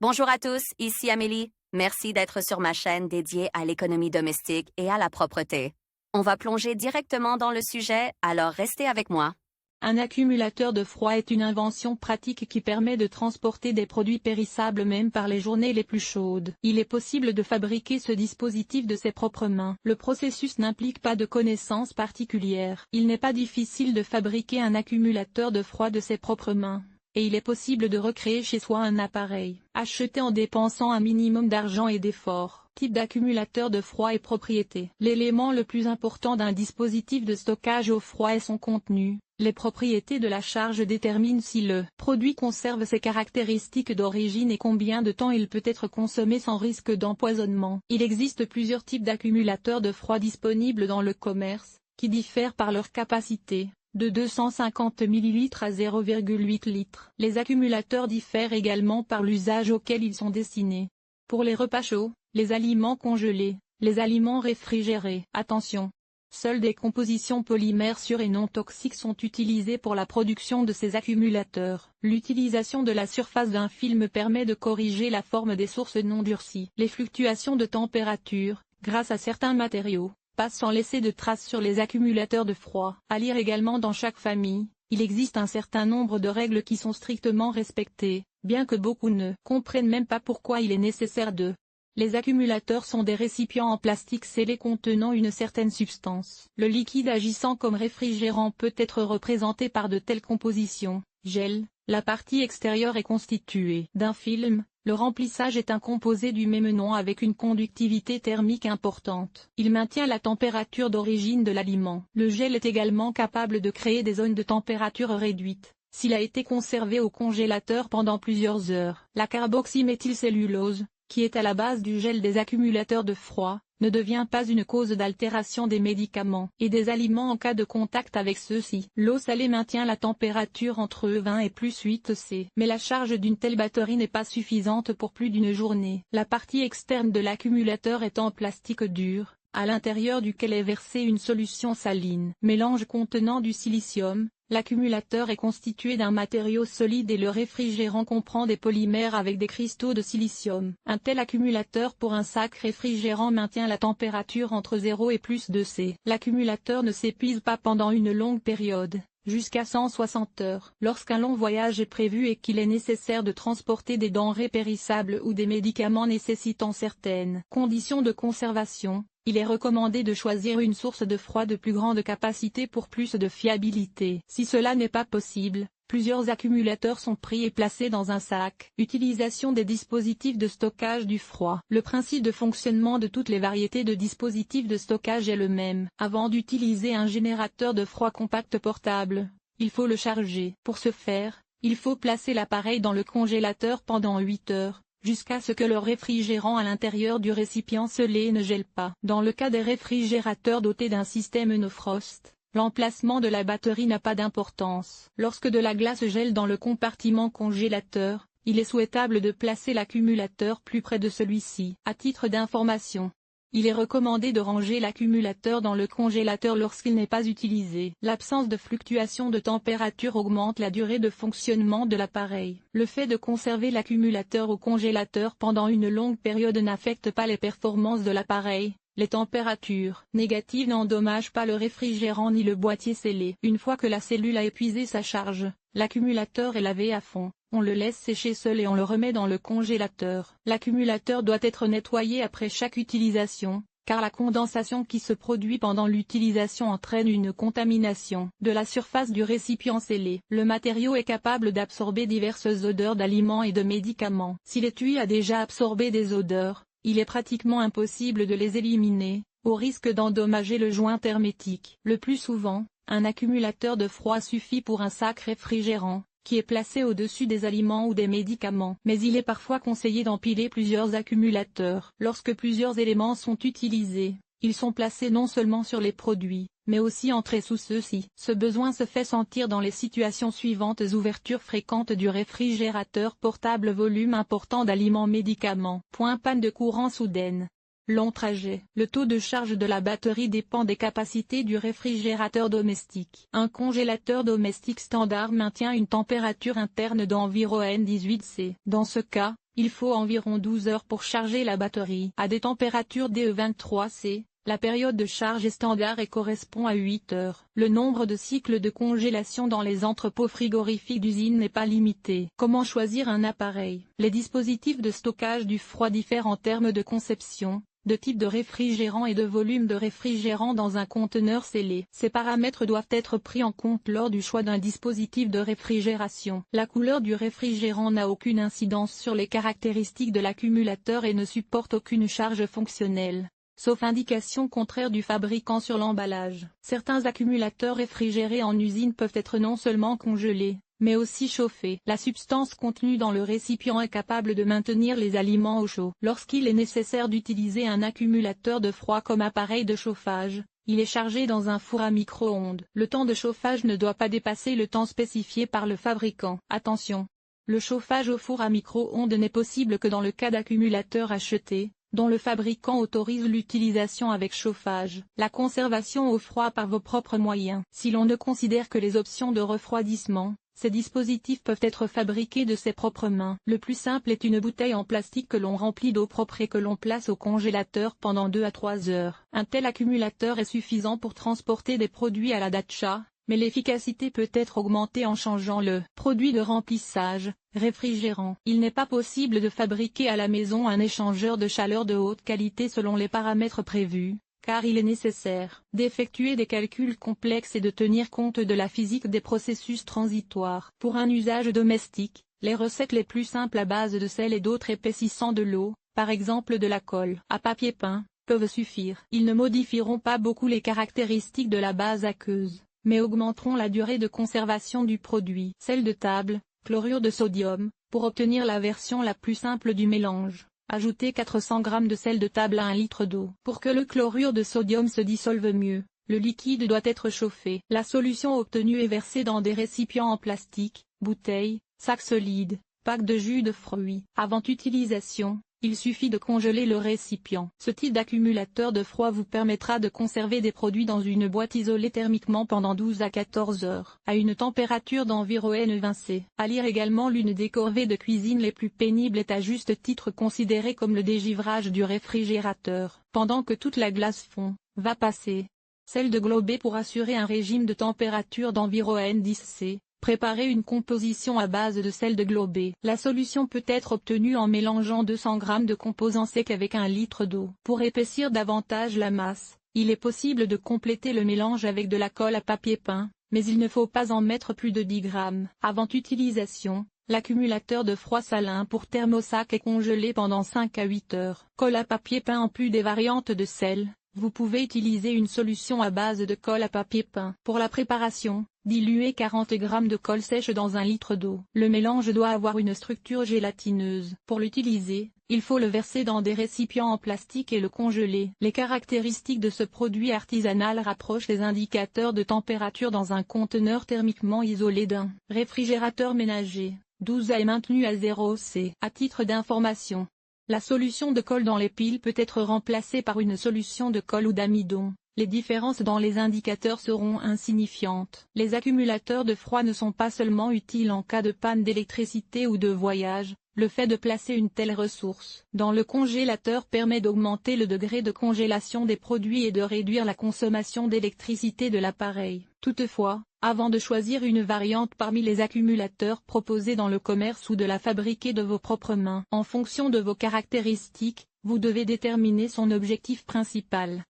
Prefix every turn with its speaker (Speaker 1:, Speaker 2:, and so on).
Speaker 1: Bonjour à tous, ici Amélie. Merci d'être sur ma chaîne dédiée à l'économie domestique et à la propreté. On va plonger directement dans le sujet, alors restez avec moi.
Speaker 2: Un accumulateur de froid est une invention pratique qui permet de transporter des produits périssables même par les journées les plus chaudes. Il est possible de fabriquer ce dispositif de ses propres mains. Le processus n'implique pas de connaissances particulières. Il n'est pas difficile de fabriquer un accumulateur de froid de ses propres mains. Et il est possible de recréer chez soi un appareil, acheté en dépensant un minimum d'argent et d'efforts. Type d'accumulateur de froid et propriétés. L'élément le plus important d'un dispositif de stockage au froid est son contenu. Les propriétés de la charge déterminent si le produit conserve ses caractéristiques d'origine et combien de temps il peut être consommé sans risque d'empoisonnement. Il existe plusieurs types d'accumulateurs de froid disponibles dans le commerce, qui diffèrent par leur capacité, de 250 ml à 0,8 litres. Les accumulateurs diffèrent également par l'usage auquel ils sont destinés. Pour les repas chauds, les aliments congelés, les aliments réfrigérés. Attention! Seules des compositions polymères sûres et non toxiques sont utilisées pour la production de ces accumulateurs. L'utilisation de la surface d'un film permet de corriger la forme des sources non durcies. Les fluctuations de température, grâce à certains matériaux, passent sans laisser de traces sur les accumulateurs de froid. À lire également dans chaque famille, il existe un certain nombre de règles qui sont strictement respectées, bien que beaucoup ne comprennent même pas pourquoi il est nécessaire de. Les accumulateurs sont des récipients en plastique scellés contenant une certaine substance. Le liquide agissant comme réfrigérant peut être représenté par de telles compositions. Gel, la partie extérieure est constituée d'un film. Le remplissage est un composé du même nom avec une conductivité thermique importante. Il maintient la température d'origine de l'aliment. Le gel est également capable de créer des zones de température réduite, s'il a été conservé au congélateur pendant plusieurs heures. La carboxyméthylcellulose, qui est à la base du gel des accumulateurs de froid, ne devient pas une cause d'altération des médicaments et des aliments en cas de contact avec ceux-ci. L'eau salée maintient la température entre 20 et plus 8 C. Mais la charge d'une telle batterie n'est pas suffisante pour plus d'une journée. La partie externe de l'accumulateur est en plastique dur, à l'intérieur duquel est versée une solution saline. Mélange contenant du silicium. L'accumulateur est constitué d'un matériau solide et le réfrigérant comprend des polymères avec des cristaux de silicium. Un tel accumulateur pour un sac réfrigérant maintient la température entre 0 et plus 2 C. L'accumulateur ne s'épuise pas pendant une longue période, jusqu'à 160 heures. Lorsqu'un long voyage est prévu et qu'il est nécessaire de transporter des denrées périssables ou des médicaments nécessitant certaines conditions de conservation, il est recommandé de choisir une source de froid de plus grande capacité pour plus de fiabilité. Si cela n'est pas possible, plusieurs accumulateurs sont pris et placés dans un sac. Utilisation des dispositifs de stockage du froid. Le principe de fonctionnement de toutes les variétés de dispositifs de stockage est le même. Avant d'utiliser un générateur de froid compact portable, il faut le charger. Pour ce faire, il faut placer l'appareil dans le congélateur pendant 8 heures. Jusqu'à ce que le réfrigérant à l'intérieur du récipient scellé ne gèle pas. Dans le cas des réfrigérateurs dotés d'un système no-frost, l'emplacement de la batterie n'a pas d'importance. Lorsque de la glace gèle dans le compartiment congélateur, il est souhaitable de placer l'accumulateur plus près de celui-ci. À titre d'information, il est recommandé de ranger l'accumulateur dans le congélateur lorsqu'il n'est pas utilisé. L'absence de fluctuation de température augmente la durée de fonctionnement de l'appareil. Le fait de conserver l'accumulateur au congélateur pendant une longue période n'affecte pas les performances de l'appareil. Les températures négatives n'endommagent pas le réfrigérant ni le boîtier scellé. Une fois que la cellule a épuisé sa charge, l'accumulateur est lavé à fond. On le laisse sécher seul et on le remet dans le congélateur. L'accumulateur doit être nettoyé après chaque utilisation, car la condensation qui se produit pendant l'utilisation entraîne une contamination de la surface du récipient scellé. Le matériau est capable d'absorber diverses odeurs d'aliments et de médicaments. Si l'étui a déjà absorbé des odeurs, il est pratiquement impossible de les éliminer, au risque d'endommager le joint hermétique. Le plus souvent, un accumulateur de froid suffit pour un sac réfrigérant, qui est placé au-dessus des aliments ou des médicaments. Mais il est parfois conseillé d'empiler plusieurs accumulateurs. Lorsque plusieurs éléments sont utilisés, ils sont placés non seulement sur les produits, mais aussi entre et sous ceux-ci. Ce besoin se fait sentir dans les situations suivantes: ouverture fréquente du réfrigérateur portable, volume important d'aliments médicaments. Panne de courant soudaine. Long trajet. Le taux de charge de la batterie dépend des capacités du réfrigérateur domestique. Un congélateur domestique standard maintient une température interne d'environ 18 C. Dans ce cas, Il faut environ 12 heures pour charger la batterie. À des températures DE23C, la période de charge est standard et correspond à 8 heures. Le nombre de cycles de congélation dans les entrepôts frigorifiques d'usine n'est pas limité. Comment choisir un appareil? Les dispositifs de stockage du froid diffèrent en termes de conception, de type de réfrigérant et de volume de réfrigérant dans un conteneur scellé. Ces paramètres doivent être pris en compte lors du choix d'un dispositif de réfrigération. La couleur du réfrigérant n'a aucune incidence sur les caractéristiques de l'accumulateur et ne supporte aucune charge fonctionnelle, sauf indication contraire du fabricant sur l'emballage. Certains accumulateurs réfrigérés en usine peuvent être non seulement congelés, mais aussi chauffés. La substance contenue dans le récipient est capable de maintenir les aliments au chaud. Lorsqu'il est nécessaire d'utiliser un accumulateur de froid comme appareil de chauffage, il est chargé dans un four à micro-ondes. Le temps de chauffage ne doit pas dépasser le temps spécifié par le fabricant. Attention! Le chauffage au four à micro-ondes n'est possible que dans le cas d'accumulateurs achetés, dont le fabricant autorise l'utilisation avec chauffage. La conservation au froid par vos propres moyens. Si l'on ne considère que les options de refroidissement, ces dispositifs peuvent être fabriqués de ses propres mains. Le plus simple est une bouteille en plastique que l'on remplit d'eau propre et que l'on place au congélateur pendant 2 à 3 heures. Un tel accumulateur est suffisant pour transporter des produits à la datcha, mais l'efficacité peut être augmentée en changeant le produit de remplissage, réfrigérant. Il n'est pas possible de fabriquer à la maison un échangeur de chaleur de haute qualité selon les paramètres prévus, car il est nécessaire d'effectuer des calculs complexes et de tenir compte de la physique des processus transitoires. Pour un usage domestique, les recettes les plus simples à base de sel et d'autres épaississants de l'eau, par exemple de la colle à papier peint, peuvent suffire. Ils ne modifieront pas beaucoup les caractéristiques de la base aqueuse, mais augmenteront la durée de conservation du produit. Sel de table, chlorure de sodium. Pour obtenir la version la plus simple du mélange, ajoutez 400 g de sel de table à 1 litre d'eau. Pour que le chlorure de sodium se dissolve mieux, le liquide doit être chauffé. La solution obtenue est versée dans des récipients en plastique, bouteilles, sacs solides, packs de jus de fruits. Avant utilisation, il suffit de congeler le récipient. Ce type d'accumulateur de froid vous permettra de conserver des produits dans une boîte isolée thermiquement pendant 12 à 14 heures, à une température d'environ N20C. À lire également, l'une des corvées de cuisine les plus pénibles est à juste titre considérée comme le dégivrage du réfrigérateur. Pendant que toute la glace fond, va passer. Celle de glober pour assurer un régime de température d'environ N10C. Préparez une composition à base de sel de globé. La solution peut être obtenue en mélangeant 200 g de composant sec avec 1 litre d'eau. Pour épaissir davantage la masse, il est possible de compléter le mélange avec de la colle à papier peint, mais il ne faut pas en mettre plus de 10 g. Avant utilisation, l'accumulateur de froid salin pour thermosac est congelé pendant 5 à 8 heures. Colle à papier peint. En plus des variantes de sel, vous pouvez utiliser une solution à base de colle à papier peint. Pour la préparation, diluez 40 g de colle sèche dans 1 litre d'eau. Le mélange doit avoir une structure gélatineuse. Pour l'utiliser, il faut le verser dans des récipients en plastique et le congeler. Les caractéristiques de ce produit artisanal rapprochent les indicateurs de température dans un conteneur thermiquement isolé d'un réfrigérateur ménager. 12 A est maintenu à 0 C. À titre d'information, la solution de colle dans les piles peut être remplacée par une solution de colle ou d'amidon. Les différences dans les indicateurs seront insignifiantes. Les accumulateurs de froid ne sont pas seulement utiles en cas de panne d'électricité ou de voyage. Le fait de placer une telle ressource dans le congélateur permet d'augmenter le degré de congélation des produits et de réduire la consommation d'électricité de l'appareil. Toutefois, avant de choisir une variante parmi les accumulateurs proposés dans le commerce ou de la fabriquer de vos propres mains, en fonction de vos caractéristiques, vous devez déterminer son objectif principal.